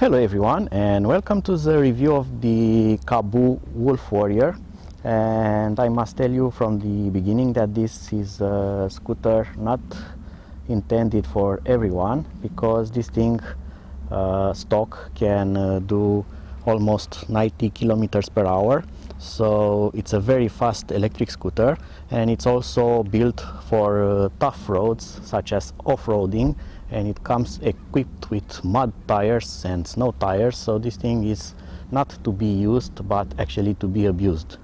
Hello everyone, and welcome to the review of the Kaabo Wolf Warrior. And I must tell you from the beginning that this is a scooter not intended for everyone, because this thing stock can do almost 90 kilometers per hour. So it's a very fast electric scooter, and it's also built for tough roads such as off-roading, and it comes equipped with mud tires and snow tires. So this thing is not to be used but actually to be abused.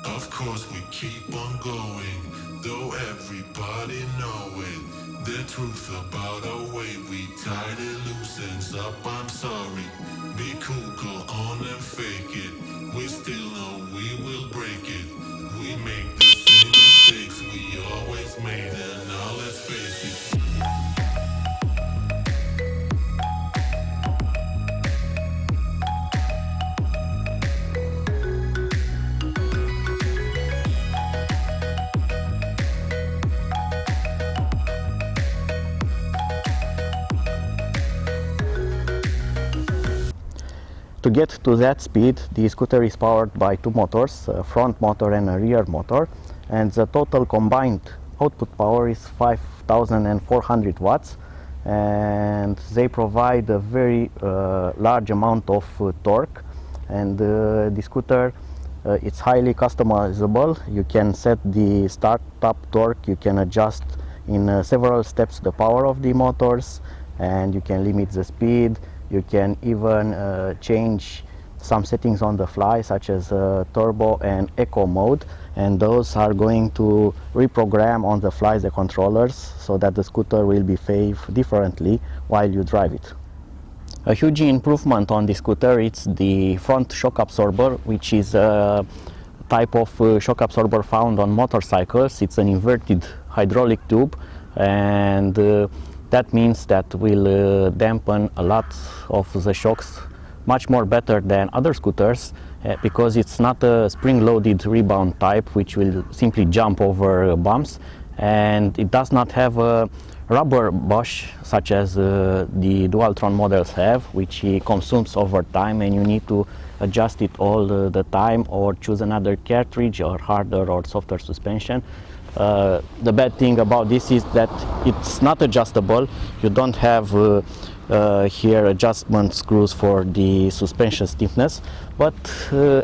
Of course we keep on going, though everybody know it. The truth about our way, we tied it loose ends up, I'm sorry. Be cool, go on and fake it. We still know we will break it. We make the same mistakes we always made, and now let's face it. To get to that speed, the scooter is powered by two motors, a front motor and a rear motor, and the total combined output power is 5,400 watts, and they provide a very large amount of torque. And the scooter, it's highly customizable. You can set the start-up torque, you can adjust in several steps the power of the motors, and you can limit the speed. You can even change some settings on the fly, such as turbo and eco mode, and those are going to reprogram on the fly the controllers so that the scooter will behave differently while you drive it. A huge improvement on the scooter is the front shock absorber, which is a type of shock absorber found on motorcycles. It's an inverted hydraulic tube, and that means that will dampen a lot of the shocks much more better than other scooters, because it's not a spring-loaded rebound type which will simply jump over bumps, and it does not have a rubber bush such as the Dualtron models have, which consumes over time, and you need to adjust it all the time or choose another cartridge or harder or softer suspension. The bad thing about this is that it's not adjustable. You don't have here adjustment screws for the suspension stiffness, but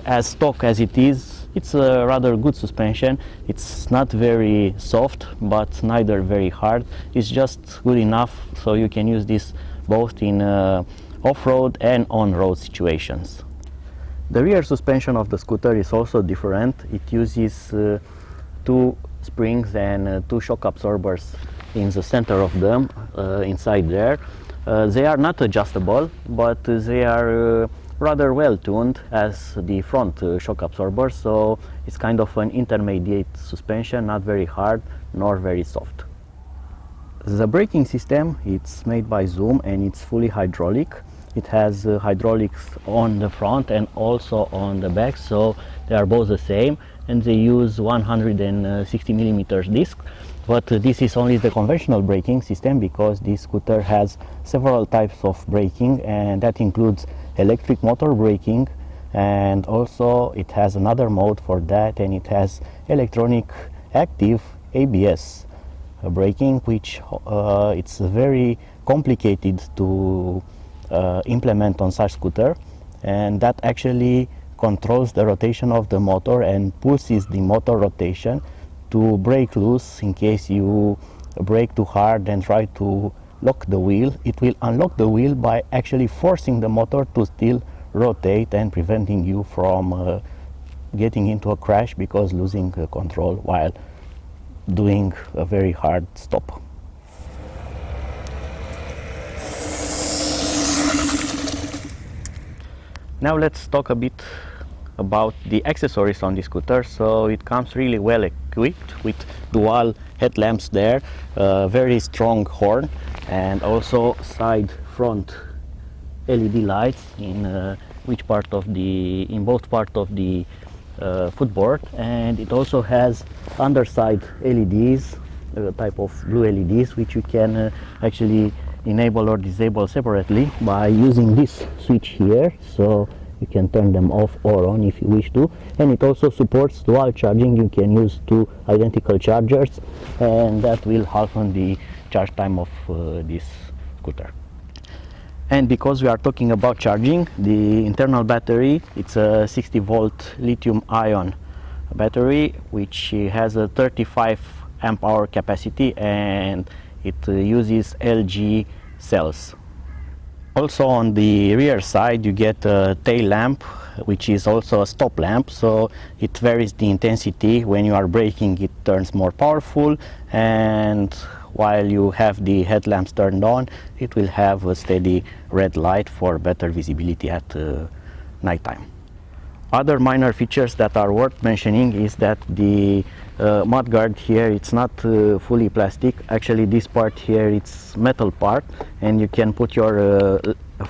as stock as it is, it's a rather good suspension. It's not very soft but neither very hard. It's just good enough so you can use this both in off-road and on-road situations. The rear suspension of the scooter is also different. It uses two springs and two shock absorbers in the center of them, inside there. They are not adjustable, but they are rather well tuned as the front shock absorber, so it's kind of an intermediate suspension, not very hard nor very soft. The braking system, it's made by Zoom, and it's fully hydraulic. It has hydraulics on the front and also on the back, so they are both the same, and they use 160 millimeters disc. But this is only the conventional braking system, because this scooter has several types of braking, and that includes electric motor braking, and also it has another mode for that, and it has electronic active ABS braking, which it's very complicated to implement on such scooter, and that actually controls the rotation of the motor and pulses the motor rotation to break loose. In case you brake too hard and try to lock the wheel, it will unlock the wheel by actually forcing the motor to still rotate and preventing you from getting into a crash because losing control while doing a very hard stop. Now let's talk a bit about the accessories on the scooter. So it comes really well equipped with dual headlamps there, very strong horn, and also side front LED lights in both part of the footboard, and it also has underside LEDs, type of blue LEDs, which you can actually enable or disable separately by using this switch here, so you can turn them off or on if you wish to. And it also supports dual charging. You can use two identical chargers, and that will halve the charge time of this scooter. And because we are talking about charging, the internal battery, it's a 60 volt lithium ion battery, which has a 35 amp hour capacity, and it uses LG cells. Also on the rear side you get a tail lamp, which is also a stop lamp, so it varies the intensity. When you are braking it turns more powerful, and while you have the headlamps turned on it will have a steady red light for better visibility at nighttime. Other minor features that are worth mentioning is that the mudguard here, it's not fully plastic. Actually this part here, it's metal part, and you can put your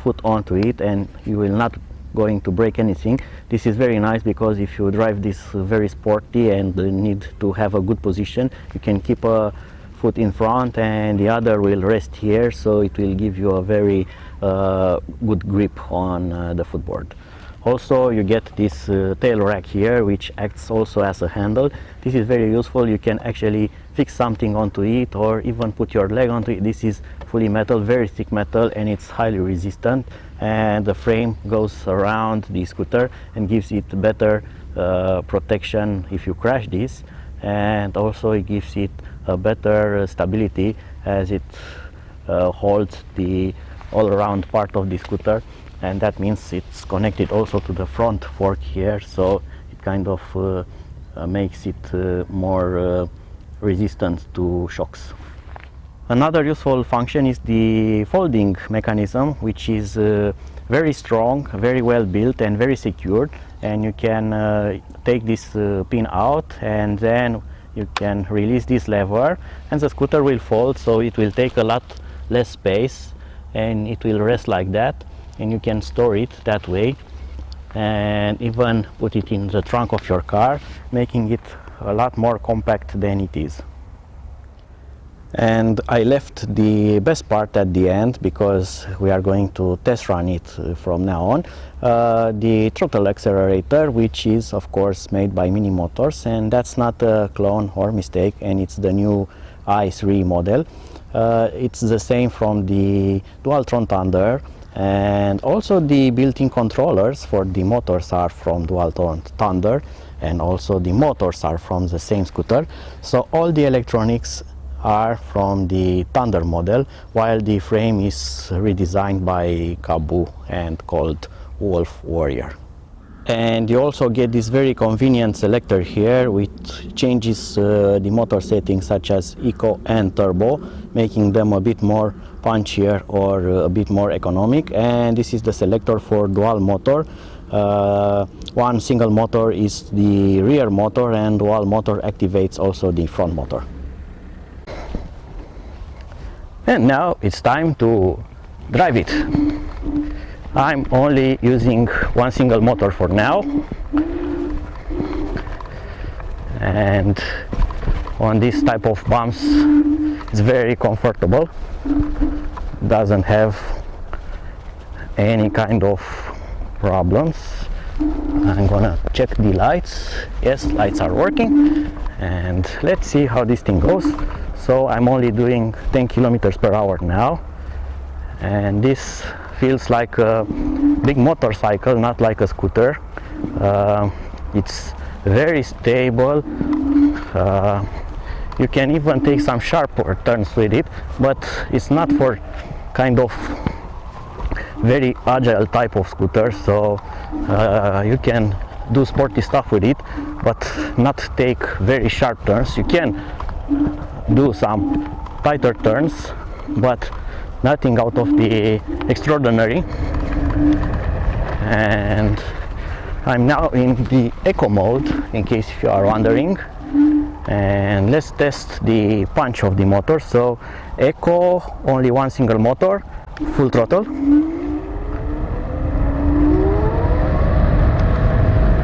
foot onto it and you will not going to break anything. This is very nice because if you drive this very sporty and need to have a good position, you can keep a foot in front and the other will rest here, so it will give you a very good grip on the footboard. Also you get this tail rack here, which acts also as a handle. This is very useful. You can actually fix something onto it or even put your leg onto it. This is fully metal, very thick metal, and it's highly resistant, and the frame goes around the scooter and gives it better protection if you crash this, and also it gives it a better stability as it holds the all-around part of the scooter. And that means it's connected also to the front fork here, so it kind of makes it more resistant to shocks. Another useful function is the folding mechanism, which is very strong, very well built and very secured, and you can take this pin out and then you can release this lever and the scooter will fold, so it will take a lot less space and it will rest like that. And you can store it that way and even put it in the trunk of your car, making it a lot more compact than it is. And I left the best part at the end because we are going to test run it from now on. The throttle accelerator, which is of course made by Minimotors, and that's not a clone or mistake, and it's the new i3 model. It's the same from the Dualtron Thunder, and also the built-in controllers for the motors are from Dualtron Thunder, and also the motors are from the same scooter. So all the electronics are from the Thunder model, while the frame is redesigned by Kaabo and called Wolf Warrior. And you also get this very convenient selector here, which changes the motor settings such as Eco and Turbo, making them a bit more punchier or a bit more economic. And this is the selector for dual motor. One single motor is the rear motor, and dual motor activates also the front motor. And now it's time to drive it. I'm only using one single motor for now, and on this type of bumps it's very comfortable, doesn't have any kind of problems. I'm gonna check the lights. Yes, lights are working, and let's see how this thing goes. So I'm only doing 10 kilometers per hour now, and this feels like a big motorcycle, not like a scooter. It's very stable. You can even take some sharper turns with it, but it's not for kind of very agile type of scooter, so you can do sporty stuff with it but not take very sharp turns. You can do some tighter turns, but nothing out of the extraordinary. And I'm now in the eco mode, in case you are wondering, and let's test the punch of the motor. So eco, only one single motor, full throttle,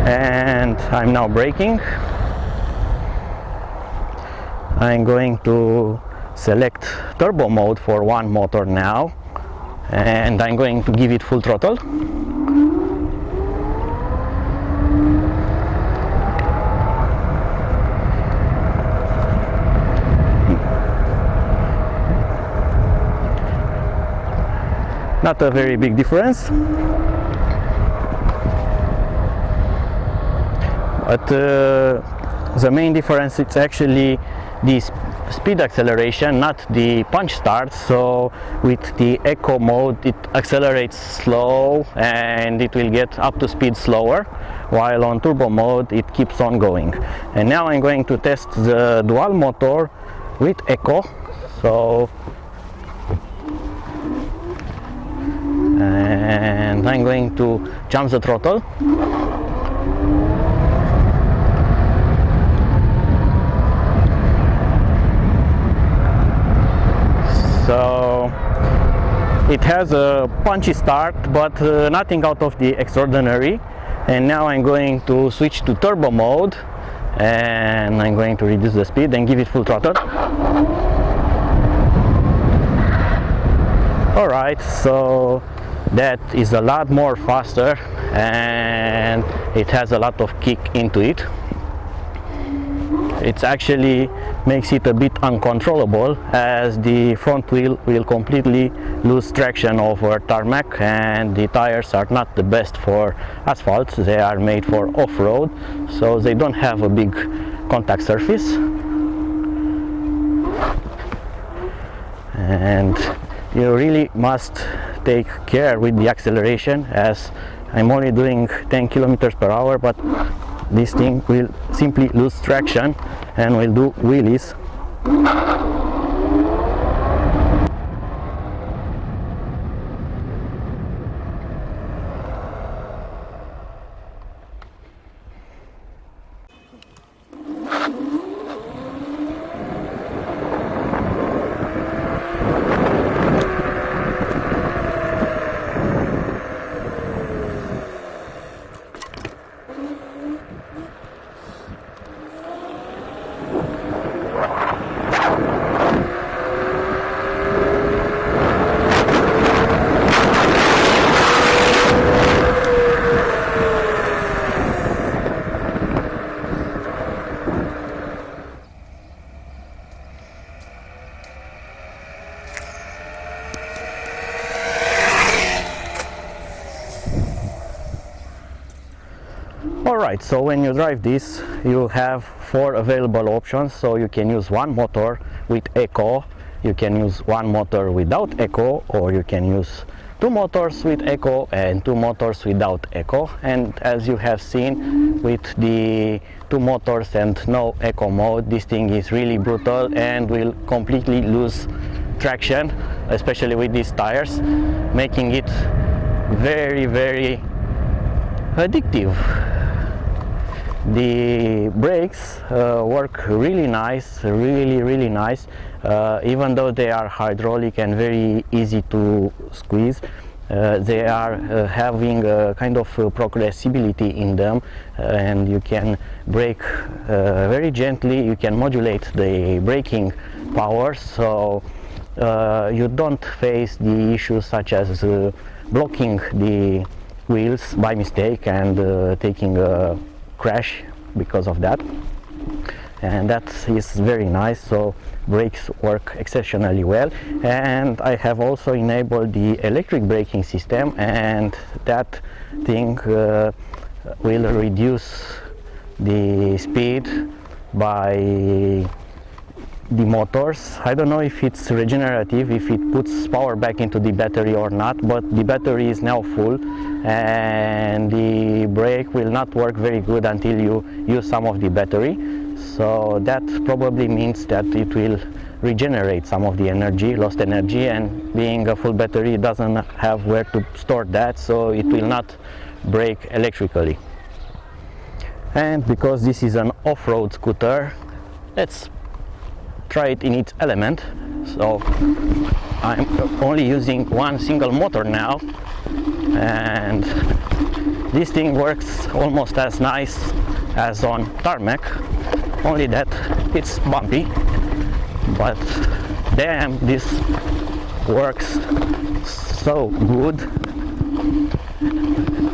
and I'm now braking. I'm going to select turbo mode for one motor now, and I'm going to give it full throttle. Not a very big difference, but the main difference is actually the speed acceleration, not the punch start. So with the eco mode it accelerates slow and it will get up to speed slower, while on turbo mode it keeps on going. And now I'm going to test the dual motor with eco. And I'm going to jump the throttle. So it has a punchy start, but nothing out of the extraordinary. And now I'm going to switch to turbo mode, and I'm going to reduce the speed and give it full throttle. Alright, so that is a lot more faster and it has a lot of kick into it. It actually makes it a bit uncontrollable, as the front wheel will completely lose traction over tarmac, and the tires are not the best for asphalt. They are made for off-road, so they don't have a big contact surface. And you really must take care with the acceleration, as I'm only doing 10 kilometers per hour, but this thing will simply lose traction and will do wheelies. Alright, so when you drive this, you have 4 available options. So you can use one motor with eco, you can use one motor without eco, or you can use 2 motors with eco and 2 motors without eco. And as you have seen, with the 2 motors and no eco mode, this thing is really brutal and will completely lose traction, especially with these tires, making it very, very addictive. The brakes work really nice, really nice, even though they are hydraulic and very easy to squeeze. They are having a kind of progressibility in them, and you can brake very gently. You can modulate the braking power, so you don't face the issues such as blocking the wheels by mistake and taking a crash because of that. And that is very nice. So brakes work exceptionally well, and I have also enabled the electric braking system, and that thing will reduce the speed by the motors. I don't know if it's regenerative, if it puts power back into the battery or not, but the battery is now full and the brake will not work very good until you use some of the battery. So that probably means that it will regenerate some of the energy, lost energy, and being a full battery, it doesn't have where to store that, so it will not brake electrically. And because this is an off-road scooter, let's try it in its element. So I'm only using one single motor now, and this thing works almost as nice as on tarmac, only that it's bumpy, but damn, this works so good.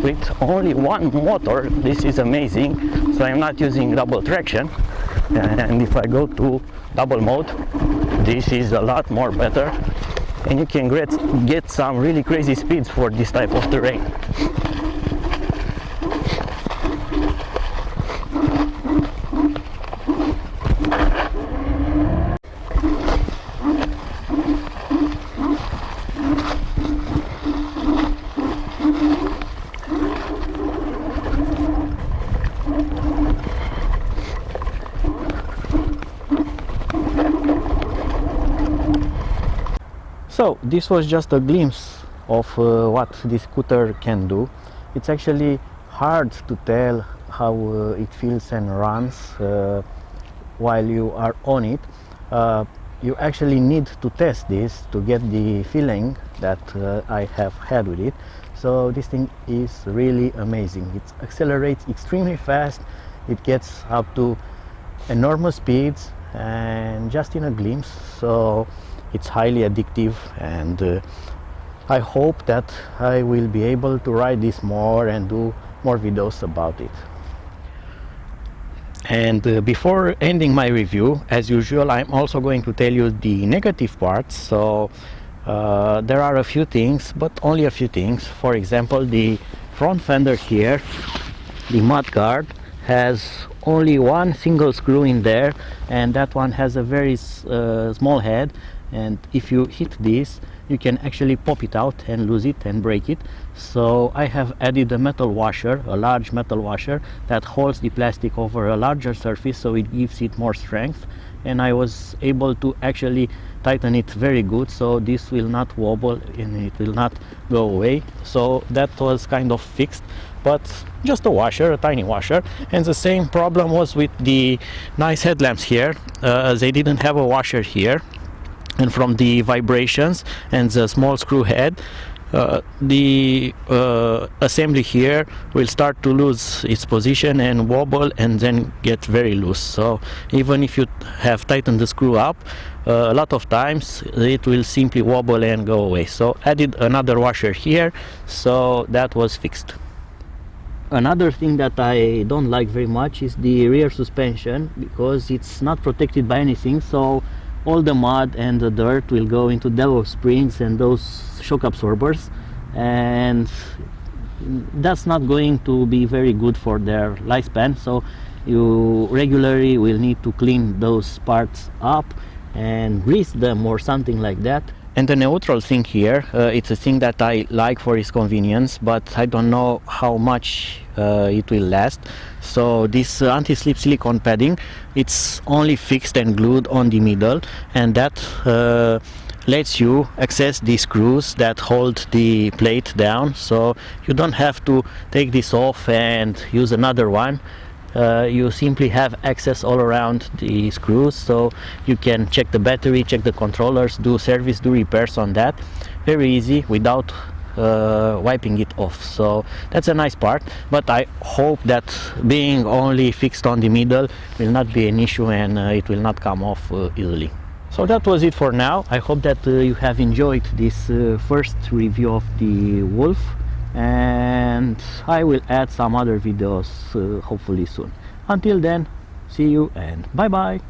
With only one motor, this is amazing. So I'm not using double traction, and if I go to double mode, this is a lot more better, and you can get some really crazy speeds for this type of terrain. So this was just a glimpse of what this scooter can do. It's actually hard to tell how it feels and runs while you are on it. You actually need to test this to get the feeling that I have had with it. So this thing is really amazing. It accelerates extremely fast. It gets up to enormous speeds and just in a glimpse. So it's highly addictive, and I hope that I will be able to ride this more and do more videos about it. And before ending my review, as usual, I'm also going to tell you the negative parts. So there are a few things, but only a few things. For example, the front fender here, the Mudguard, has only one single screw in there, and that one has a very small head, and if you hit this, you can actually pop it out and lose it and break it. So I have added a metal washer, a large metal washer that holds the plastic over a larger surface, so it gives it more strength, and I was able to actually tighten it very good, so this will not wobble and it will not go away. So that was kind of fixed, but just a washer, a tiny washer. And the same problem was with the nice headlamps here. They didn't have a washer here, and from the vibrations and the small screw head, the assembly here will start to lose its position and wobble and then get very loose. So even if you have tightened the screw up, a lot of times it will simply wobble and go away. So added another washer here, so that was fixed. Another thing that I don't like very much is the rear suspension, because it's not protected by anything, so all the mud and the dirt will go into those springs and those shock absorbers, and that's not going to be very good for their lifespan. So you regularly will need to clean those parts up and grease them or something like that. And the neutral thing here, it's a thing that I like for its convenience, but I don't know how much it will last. So this anti-slip silicone padding, it's only fixed and glued on the middle, and that lets you access the screws that hold the plate down, so you don't have to take this off and use another one. You simply have access all around the screws, so you can check the battery, check the controllers, do service, do repairs on that very easy without wiping it off. So that's a nice part, but I hope that being only fixed on the middle will not be an issue, and it will not come off easily. So that was it for now. I hope that you have enjoyed this first review of the Wolf, and I will add some other videos hopefully soon. Until then, see you and bye bye.